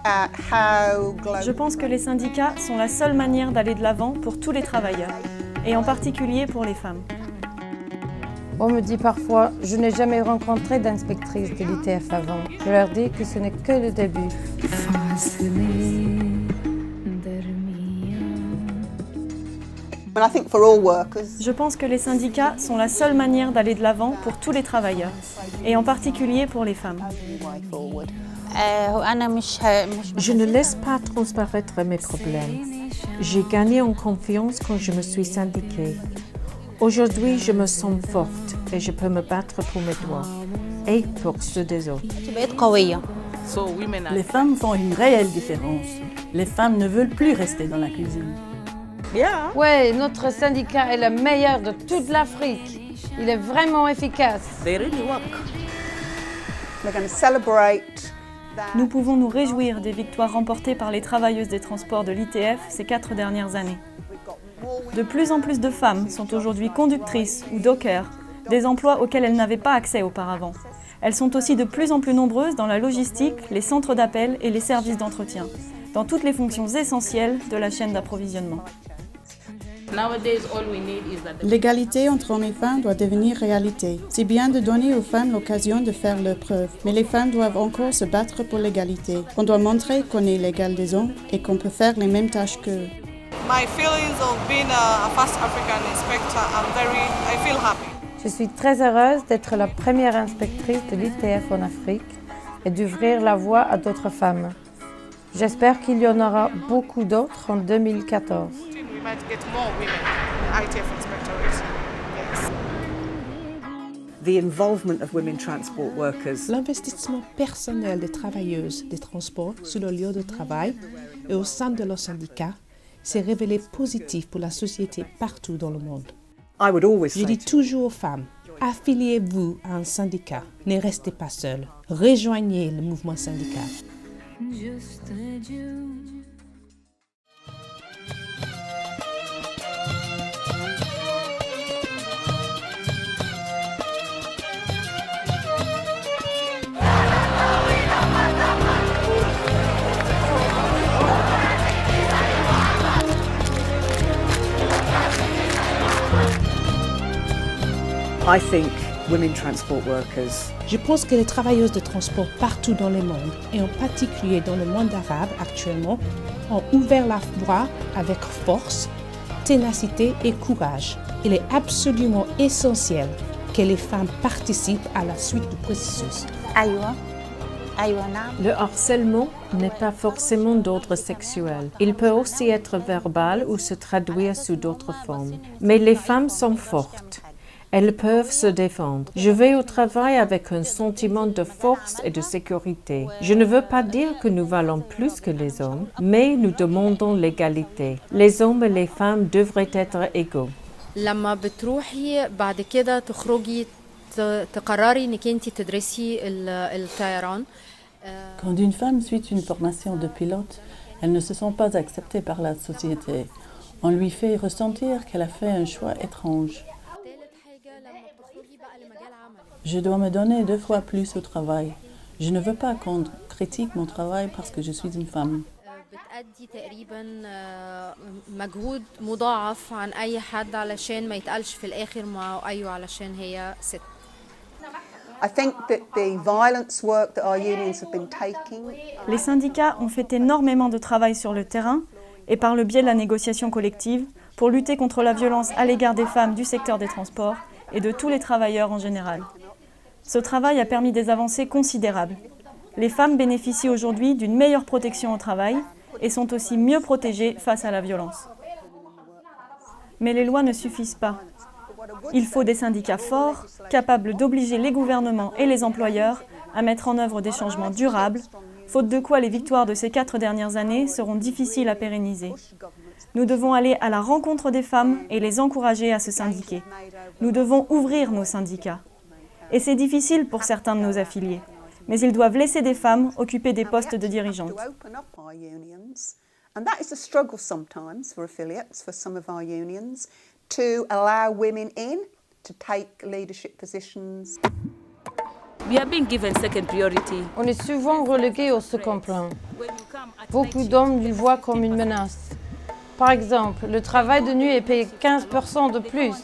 Je pense que les syndicats sont la seule manière d'aller de l'avant pour tous les travailleurs, et en particulier pour les femmes. On me dit parfois, je n'ai jamais rencontré d'inspectrice de l'ITF avant. Je leur dis que ce n'est que le début. Je pense que les syndicats sont la seule manière d'aller de l'avant pour tous les travailleurs, et en particulier pour les femmes. Je ne laisse pas transparaître mes problèmes. J'ai gagné en confiance quand je me suis syndiquée. Aujourd'hui, je me sens forte et je peux me battre pour mes droits et pour ceux des autres. Les femmes font une réelle différence. Les femmes ne veulent plus rester dans la cuisine. Ouais, notre syndicat est le meilleur de toute l'Afrique. Il est vraiment efficace. Nous pouvons nous réjouir des victoires remportées par les travailleuses des transports de l'ITF ces 4 dernières années. De plus en plus de femmes sont aujourd'hui conductrices ou dockers, des emplois auxquels elles n'avaient pas accès auparavant. Elles sont aussi de plus en plus nombreuses dans la logistique, les centres d'appel et les services d'entretien, dans toutes les fonctions essentielles de la chaîne d'approvisionnement. L'égalité entre hommes et femmes doit devenir réalité. C'est bien de donner aux femmes l'occasion de faire leur preuve, mais les femmes doivent encore se battre pour l'égalité. On doit montrer qu'on est l'égal des hommes et qu'on peut faire les mêmes tâches qu'eux. Je suis très heureuse d'être la première inspectrice de l'ITF en Afrique et d'ouvrir la voie à d'autres femmes. J'espère qu'il y en aura beaucoup d'autres en 2014. L'investissement personnel des travailleuses des transports sur le lieu de travail et au sein de leur syndicat s'est révélé positif pour la société partout dans le monde. Je dis toujours aux femmes, affiliez-vous à un syndicat, ne restez pas seules, rejoignez le mouvement syndical. Je pense que les travailleuses de transport partout dans le monde, et en particulier dans le monde arabe actuellement, ont ouvert la voie avec force, ténacité et courage. Il est absolument essentiel que les femmes participent à la suite du processus. Le harcèlement n'est pas forcément d'ordre sexuel. Il peut aussi être verbal ou se traduire sous d'autres formes. Mais les femmes sont fortes. Elles peuvent se défendre. Je vais au travail avec un sentiment de force et de sécurité. Je ne veux pas dire que nous valons plus que les hommes, mais nous demandons l'égalité. Les hommes et les femmes devraient être égaux. لما بتروحي بعد كده تخرجي تقرري انك انت تدرسي الطيران. Quand une femme suit une formation de pilote, elle ne se sent pas acceptée par la société. On lui fait ressentir qu'elle a fait un choix étrange. Je dois me donner 2 fois plus au travail. Je ne veux pas qu'on critique mon travail parce que je suis une femme. بتأدي تقريبا مجهود مضاعف عن أي حد علشان ما يتقالش في الآخر ما أيوة علشان هي ست. Les syndicats ont fait énormément de travail sur le terrain et par le biais de la négociation collective pour lutter contre la violence à l'égard des femmes du secteur des transports et de tous les travailleurs en général. Ce travail a permis des avancées considérables. Les femmes bénéficient aujourd'hui d'une meilleure protection au travail et sont aussi mieux protégées face à la violence. Mais les lois ne suffisent pas. Il faut des syndicats forts, capables d'obliger les gouvernements et les employeurs à mettre en œuvre des changements durables, faute de quoi les victoires de ces 4 dernières années seront difficiles à pérenniser. Nous devons aller à la rencontre des femmes et les encourager à se syndiquer. Nous devons ouvrir nos syndicats. Et c'est difficile pour certains de nos affiliés, mais ils doivent laisser des femmes occuper des postes de dirigeantes. And that is a struggle sometimes for affiliates, for some of our unions, to allow women in to take leadership positions. On est souvent relégué au second plan. Beaucoup d'hommes le voient comme une menace. Par exemple, le travail de nuit est payé 15% de plus,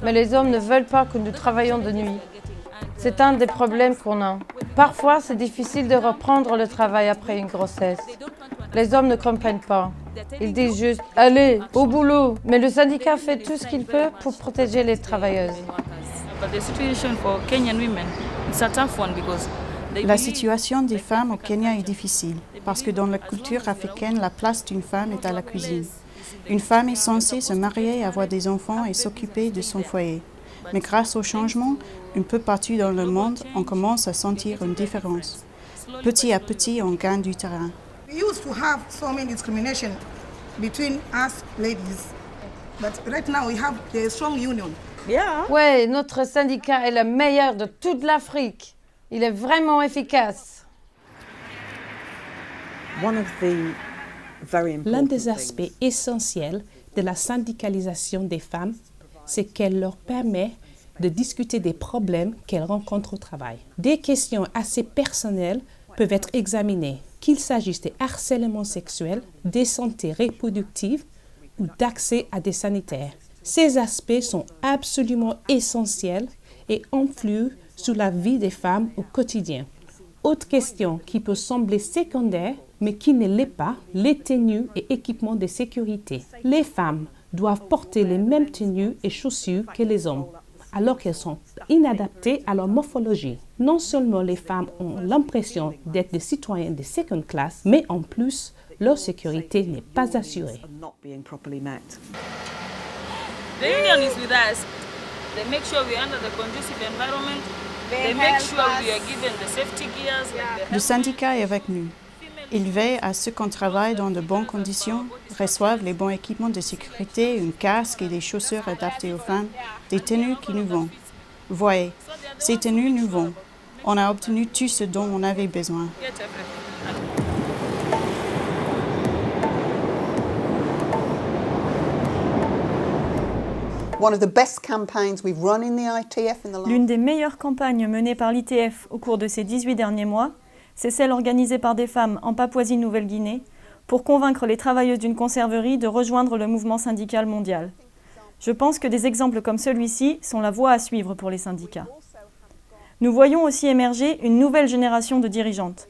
mais les hommes ne veulent pas que nous travaillions de nuit. C'est un des problèmes qu'on a. Parfois, c'est difficile de reprendre le travail après une grossesse. Les hommes ne comprennent pas. Ils disent juste « Allez, au boulot !» Mais le syndicat fait tout ce qu'il peut pour protéger les travailleuses. La situation des femmes au Kenya est difficile parce que dans la culture africaine, la place d'une femme est à la cuisine. Une femme est censée se marier, avoir des enfants et s'occuper de son foyer. Mais grâce au changement, un peu partout dans le monde, on commence à sentir une différence. Petit à petit, on gagne du terrain. We used to have so many discrimination between us ladies, but right now we have a strong union. Ouais, notre syndicat est le meilleur de toute l'Afrique. Il est vraiment efficace. L'un des aspects essentiels de la syndicalisation des femmes, c'est qu'elle leur permet de discuter des problèmes qu'elles rencontrent au travail. Des questions assez personnelles peuvent être examinées, qu'il s'agisse des harcèlements sexuels, des santé reproductives ou d'accès à des sanitaires. Ces aspects sont absolument essentiels et influent sur la vie des femmes au quotidien. Autre question qui peut sembler secondaire, mais qui ne l'est pas, les tenues et équipements de sécurité. Les femmes doivent porter les mêmes tenues et chaussures que les hommes, alors qu'elles sont inadaptées à leur morphologie. Non seulement les femmes ont l'impression d'être des citoyens de seconde classe, mais en plus, leur sécurité n'est pas assurée. The union is with us. They make sure we're under the conducive environment. They make sure we are given the safety gears. Le syndicat est avec nous. Il veille à ce qu'on travaille dans de bonnes conditions, reçoive les bons équipements de sécurité, un casque et des chaussures adaptées aux femmes, des tenues qui nous vont. Voyez, ces tenues nous vont. On a obtenu tout ce dont on avait besoin. L'une des meilleures campagnes menées par l'ITF au cours de ces 18 derniers mois, c'est celle organisée par des femmes en Papouasie-Nouvelle-Guinée pour convaincre les travailleuses d'une conserverie de rejoindre le mouvement syndical mondial. Je pense que des exemples comme celui-ci sont la voie à suivre pour les syndicats. Nous voyons aussi émerger une nouvelle génération de dirigeantes.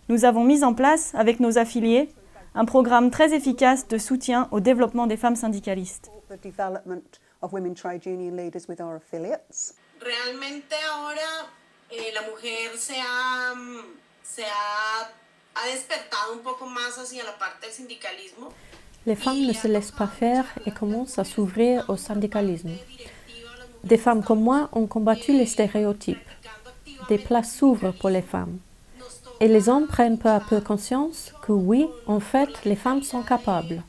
Nous avons mis en place, avec nos affiliés, un programme très efficace de soutien au développement des femmes syndicalistes. Realmente ahora la mujer se ha despertado un poco más hacia la parte del sindicalismo. Les femmes ne se laissent pas faire et commencent à s'ouvrir au syndicalisme. Des femmes comme moi ont combattu les stéréotypes. Des places s'ouvrent pour les femmes. Et les hommes prennent peu à peu conscience que oui, en fait, les femmes sont capables.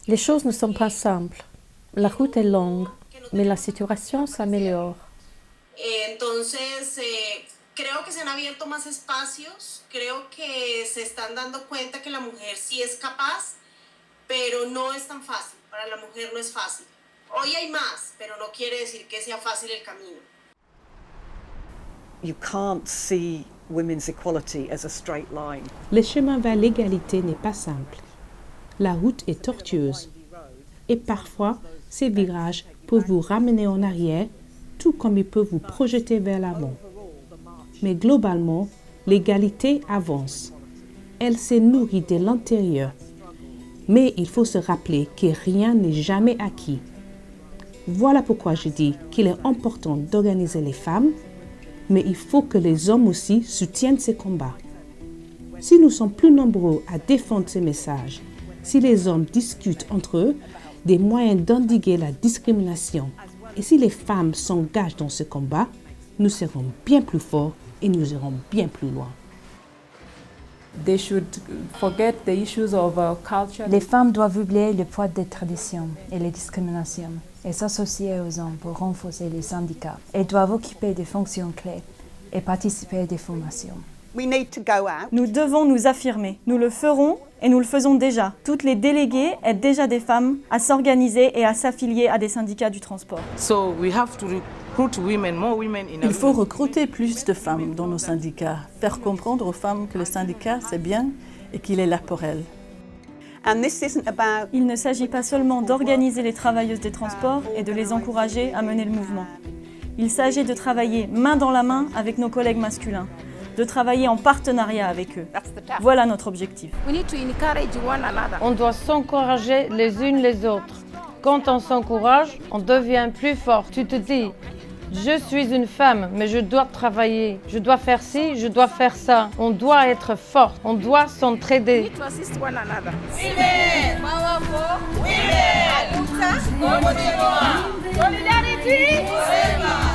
Les choses ne sont pas simples. La route est longue, mais la situation s'améliore. Entonces, creo que se han abierto más espacios, creo que se están dando cuenta que la mujer sí es capaz, pero no es tan fácil, para la mujer no es fácil. Hoy hay más, pero no quiere decir que sea fácil el camino. You can't see women's equality as a straight line. Le chemin vers l'égalité n'est pas simple. La route est tortueuse. Et parfois, ces virages peuvent vous ramener en arrière, tout comme ils peuvent vous projeter vers l'avant. Mais globalement, l'égalité avance. Elle s'est nourrie de l'intérieur. Mais il faut se rappeler que rien n'est jamais acquis. Voilà pourquoi je dis qu'il est important d'organiser les femmes, mais il faut que les hommes aussi soutiennent ces combats. Si nous sommes plus nombreux à défendre ces messages, si les hommes discutent entre eux des moyens d'endiguer la discrimination, et si les femmes s'engagent dans ce combat, nous serons bien plus forts et nous irons bien plus loin. Les femmes doivent oublier le poids des traditions et les discriminations et s'associer aux hommes pour renforcer les syndicats. Elles doivent occuper des fonctions clés et participer à des formations. Nous devons nous affirmer. Nous le ferons et nous le faisons déjà. Toutes les déléguées aident déjà des femmes à s'organiser et à s'affilier à des syndicats du transport. So we have to Il faut recruter plus de femmes dans nos syndicats, faire comprendre aux femmes que le syndicat c'est bien et qu'il est là pour elles. Il ne s'agit pas seulement d'organiser les travailleuses des transports et de les encourager à mener le mouvement. Il s'agit de travailler main dans la main avec nos collègues masculins, de travailler en partenariat avec eux. Voilà notre objectif. On doit s'encourager les unes les autres. Quand on s'encourage, on devient plus fort. Tu te dis, je suis une femme, mais je dois travailler. Je dois faire ci, je dois faire ça. On doit être fort, on doit s'entraider. Solidarity!